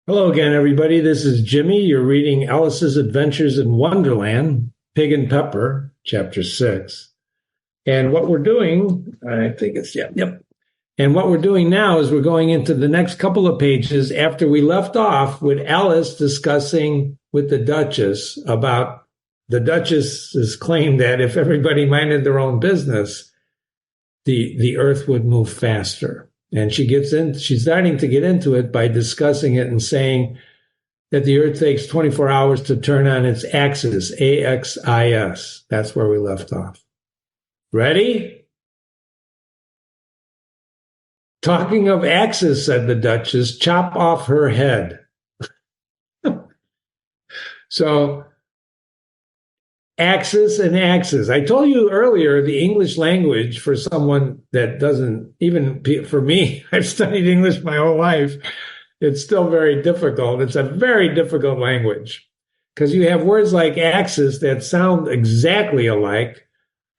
Hello again, everybody. This is Jimmy. You're reading Alice's Adventures in Wonderland, Pig and Pepper, Chapter 6. And what we're doing, I think it's, yep. And what we're doing now is we're going into the next couple of pages after we left off with Alice discussing with the Duchess about the Duchess's claim that if everybody minded their own business, the earth would move faster. And she's starting to get into it by discussing it and saying that the earth takes 24 hours to turn on its axis, AXIS. That's where we left off. Ready? Talking of axis, said the Duchess, chop off her head. So, axis and axis. I told you earlier, the English language for someone that doesn't, even for me, I've studied English my whole life. It's still very difficult. It's a very difficult language because you have words like axis that sound exactly alike,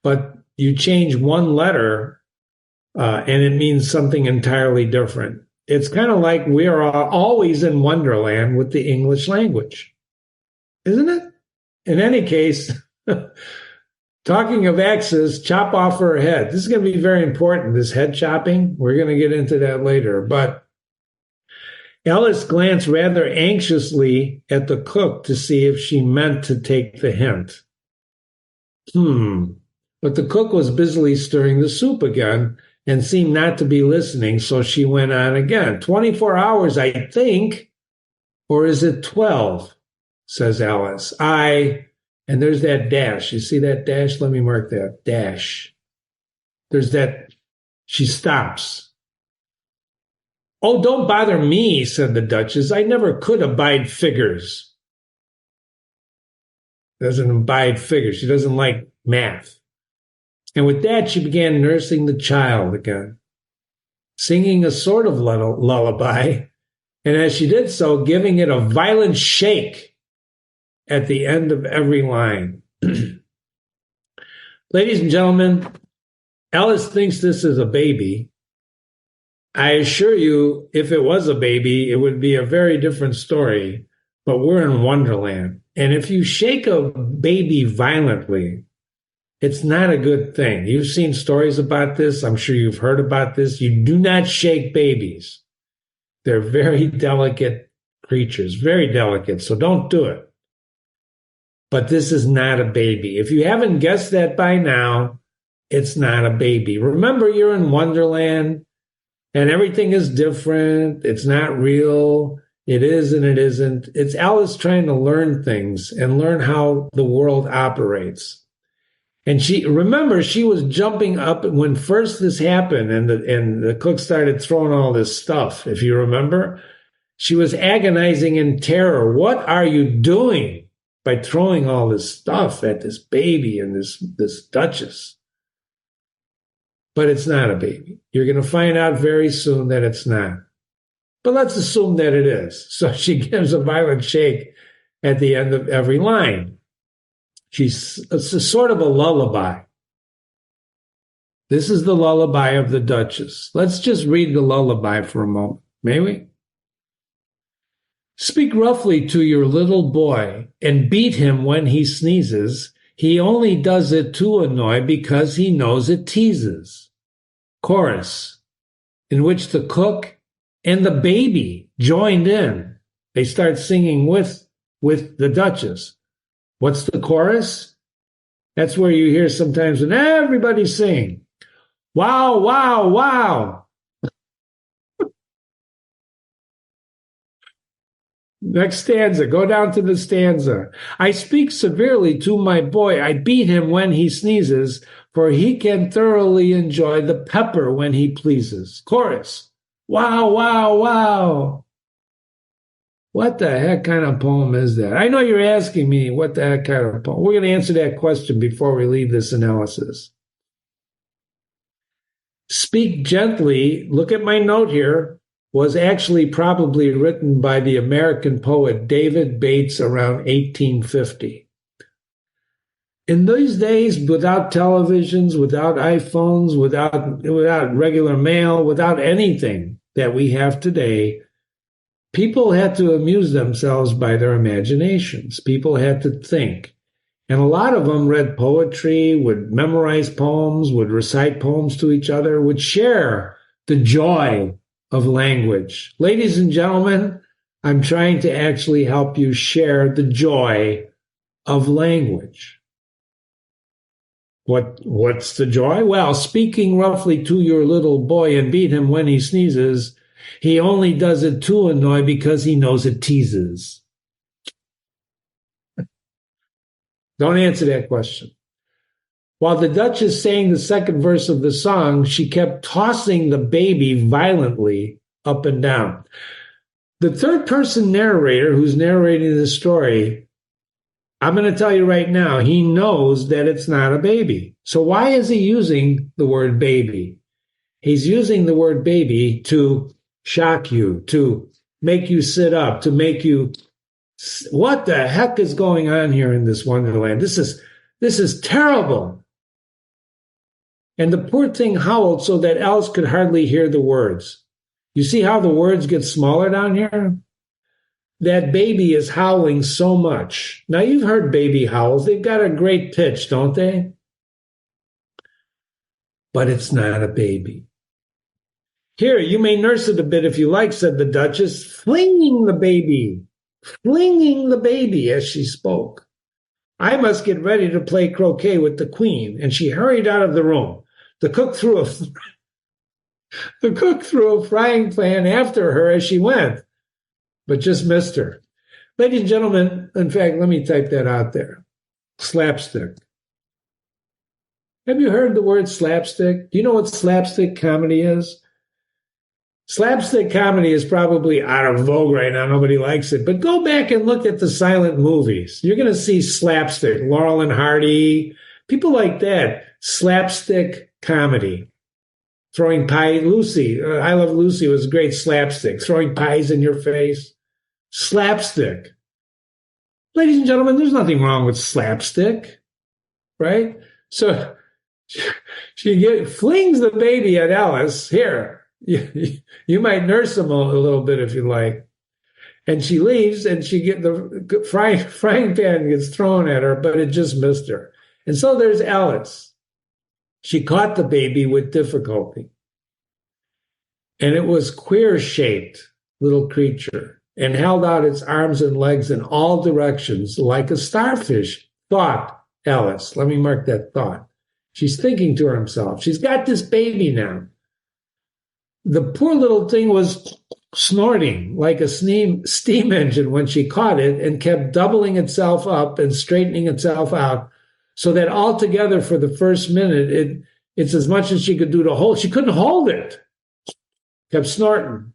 but you change one letter and it means something entirely different. It's kind of like we are always in Wonderland with the English language, isn't it? In any case, talking of axis, chop off her head. This is going to be very important, this head chopping. We're going to get into that later. But Alice glanced rather anxiously at the cook to see if she meant to take the hint. But the cook was busily stirring the soup again and seemed not to be listening, so she went on again. 24 hours, I think, or is it 12? Says Alice. And there's that dash. You see that dash? Let me mark that. Dash. There's that. She stops. Oh, don't bother me, said the Duchess. I never could abide figures. Doesn't abide figures. She doesn't like math. And with that, she began nursing the child again, singing a sort of lullaby. And as she did so, giving it a violent shake at the end of every line. Ladies and gentlemen, Alice thinks this is a baby. I assure you, if it was a baby, it would be a very different story. But we're in Wonderland. And if you shake a baby violently, it's not a good thing. You've seen stories about this. I'm sure you've heard about this. You do not shake babies. They're very delicate creatures, very delicate. So don't do it. But this is not a baby. If you haven't guessed that by now, it's not a baby. Remember, you're in Wonderland and everything is different. It's not real. It is and it isn't. It's Alice trying to learn things and learn how the world operates. And she was jumping up when first this happened and the cook started throwing all this stuff. If you remember, she was agonizing in terror. What are you doing? By throwing all this stuff at this baby and this Duchess. But it's not a baby. You're going to find out very soon that it's not. But let's assume that it is. So she gives a violent shake at the end of every line. It's a sort of a lullaby. This is the lullaby of the Duchess. Let's just read the lullaby for a moment, may we? Speak roughly to your little boy and beat him when he sneezes. He only does it to annoy because he knows it teases. Chorus, in which the cook and the baby joined in. They start singing with the Duchess. What's the chorus? That's where you hear sometimes when everybody's singing. Wow, wow, wow. Next stanza, go down to the stanza. I speak severely to my boy. I beat him when he sneezes, for he can thoroughly enjoy the pepper when he pleases. Chorus. Wow, wow, wow. What the heck kind of poem is that? I know you're asking me what the heck kind of poem. We're going to answer that question before we leave this analysis. Speak gently. Look at my note here. Was actually probably written by the American poet David Bates around 1850. In these days, without televisions, without iPhones, without regular mail, without anything that we have today, People had to amuse themselves by their imaginations. People had to think. And a lot of them read poetry, would memorize poems, would recite poems to each other, would share the joy of language. Ladies and gentlemen, I'm trying to actually help you share the joy of language. What's the joy? Well, speaking roughly to your little boy and beat him when he sneezes, he only does it to annoy because he knows it teases. Don't answer that question. While the Duchess sang the second verse of the song, she kept tossing the baby violently up and down. The third person narrator who's narrating this story, I'm going to tell you right now, he knows that it's not a baby. So why is he using the word baby? He's using the word baby to shock you, to make you sit up, to make you, what the heck is going on here in this Wonderland? This is terrible. And the poor thing howled so that Alice could hardly hear the words. You see how the words get smaller down here? That baby is howling so much. Now, you've heard baby howls. They've got a great pitch, don't they? But it's not a baby. Here, you may nurse it a bit if you like, said the Duchess, flinging the baby as she spoke. I must get ready to play croquet with the Queen, and she hurried out of the room. The cook threw a frying pan after her as she went, but just missed her. Ladies and gentlemen, in fact, let me type that out there. Slapstick. Have you heard the word slapstick? Do you know what slapstick comedy is? Slapstick comedy is probably out of vogue right now. Nobody likes it. But go back and look at the silent movies. You're going to see slapstick, Laurel and Hardy, people like that. Slapstick comedy. Throwing pie. Lucy, I Love Lucy was great slapstick. Throwing pies in your face. Slapstick. Ladies and gentlemen, there's nothing wrong with slapstick, right? So she flings the baby at Alice. Here. You might nurse him a little bit if you like. And she leaves, and she get the frying pan gets thrown at her, but it just missed her. And so there's Alice. She caught the baby with difficulty. And it was queer-shaped little creature and held out its arms and legs in all directions like a starfish, thought Alice. Let me mark that thought. She's thinking to herself, she's got this baby now. The poor little thing was snorting like a steam engine when she caught it and kept doubling itself up and straightening itself out so that altogether for the first minute, it's as much as she could do to hold. She couldn't hold it. Kept snorting.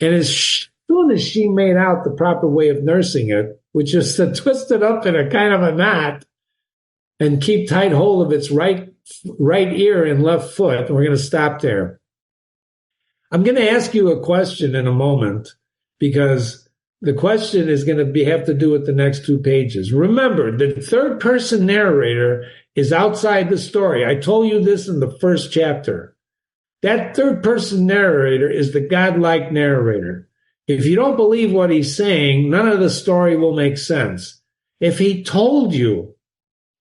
And as soon as she made out the proper way of nursing it, which is to twist it up in a kind of a knot and keep tight hold of its right ear and left foot, we're going to stop there. I'm going to ask you a question in a moment because the question is going to have to do with the next 2 pages. Remember, the third person narrator is outside the story. I told you this in the first chapter. That third person narrator is the godlike narrator. If you don't believe what he's saying, none of the story will make sense. If he told you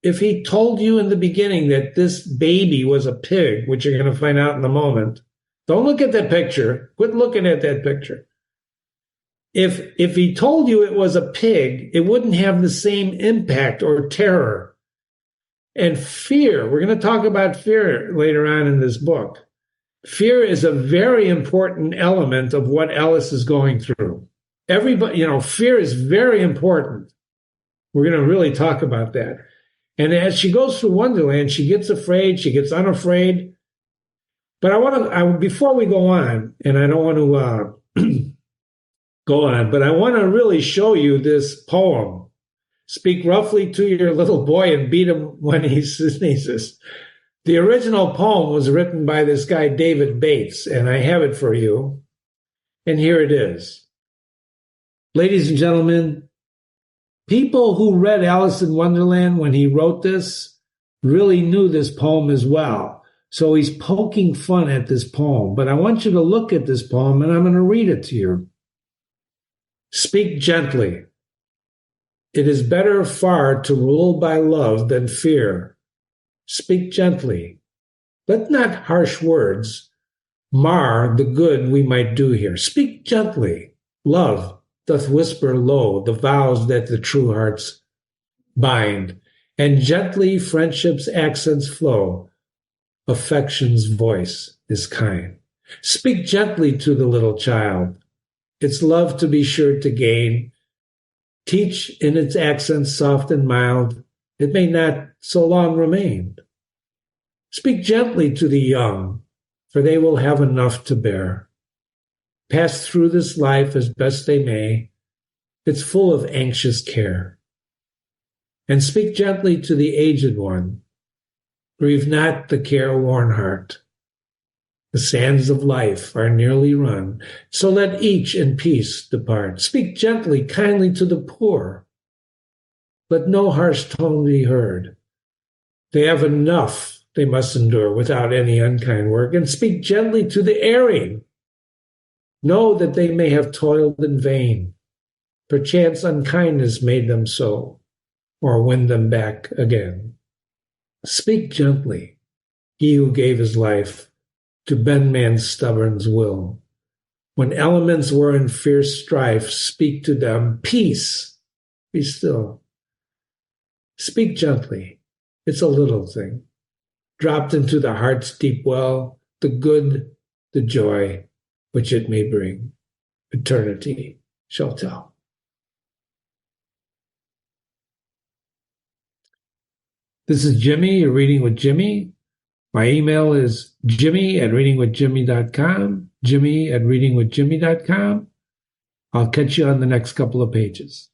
in the beginning that this baby was a pig, which you're going to find out in a moment, don't look at that picture. Quit looking at that picture. If he told you it was a pig, it wouldn't have the same impact or terror. And fear, we're going to talk about fear later on in this book. Fear is a very important element of what Alice is going through. Everybody, fear is very important. We're going to really talk about that. And as she goes through Wonderland, she gets afraid, she gets unafraid. But before we go on, and I don't want to go on, but I want to really show you this poem. Speak roughly to your little boy and beat him when he sneezes. The original poem was written by this guy, David Bates, and I have it for you. And here it is. Ladies and gentlemen, people who read Alice in Wonderland when he wrote this really knew this poem as well. So he's poking fun at this poem. But I want you to look at this poem, and I'm going to read it to you. Speak gently. It is better far to rule by love than fear. Speak gently. Let not harsh words mar the good we might do here. Speak gently. Love doth whisper low the vows that the true hearts bind, and gently friendship's accents flow. Affection's voice is kind. Speak gently to the little child. Its love to be sure to gain. Teach in its accents soft and mild. It may not so long remain. Speak gently to the young, for they will have enough to bear. Pass through this life as best they may. It's full of anxious care. And speak gently to the aged one. Grieve not the careworn heart. The sands of life are nearly run, so let each in peace depart. Speak gently, kindly to the poor. Let no harsh tone be heard. They have enough they must endure without any unkind work. And speak gently to the erring. Know that they may have toiled in vain. Perchance unkindness made them so, or win them back again. Speak gently, he who gave his life to bend man's stubborn will. When elements were in fierce strife, speak to them, peace, be still. Speak gently, it's a little thing, dropped into the heart's deep well, the good, the joy, which it may bring. Eternity shall tell. This is Jimmy, you're reading with Jimmy. My email is jimmy@readingwithjimmy.com, jimmy@readingwithjimmy.com. I'll catch you on the next couple of pages.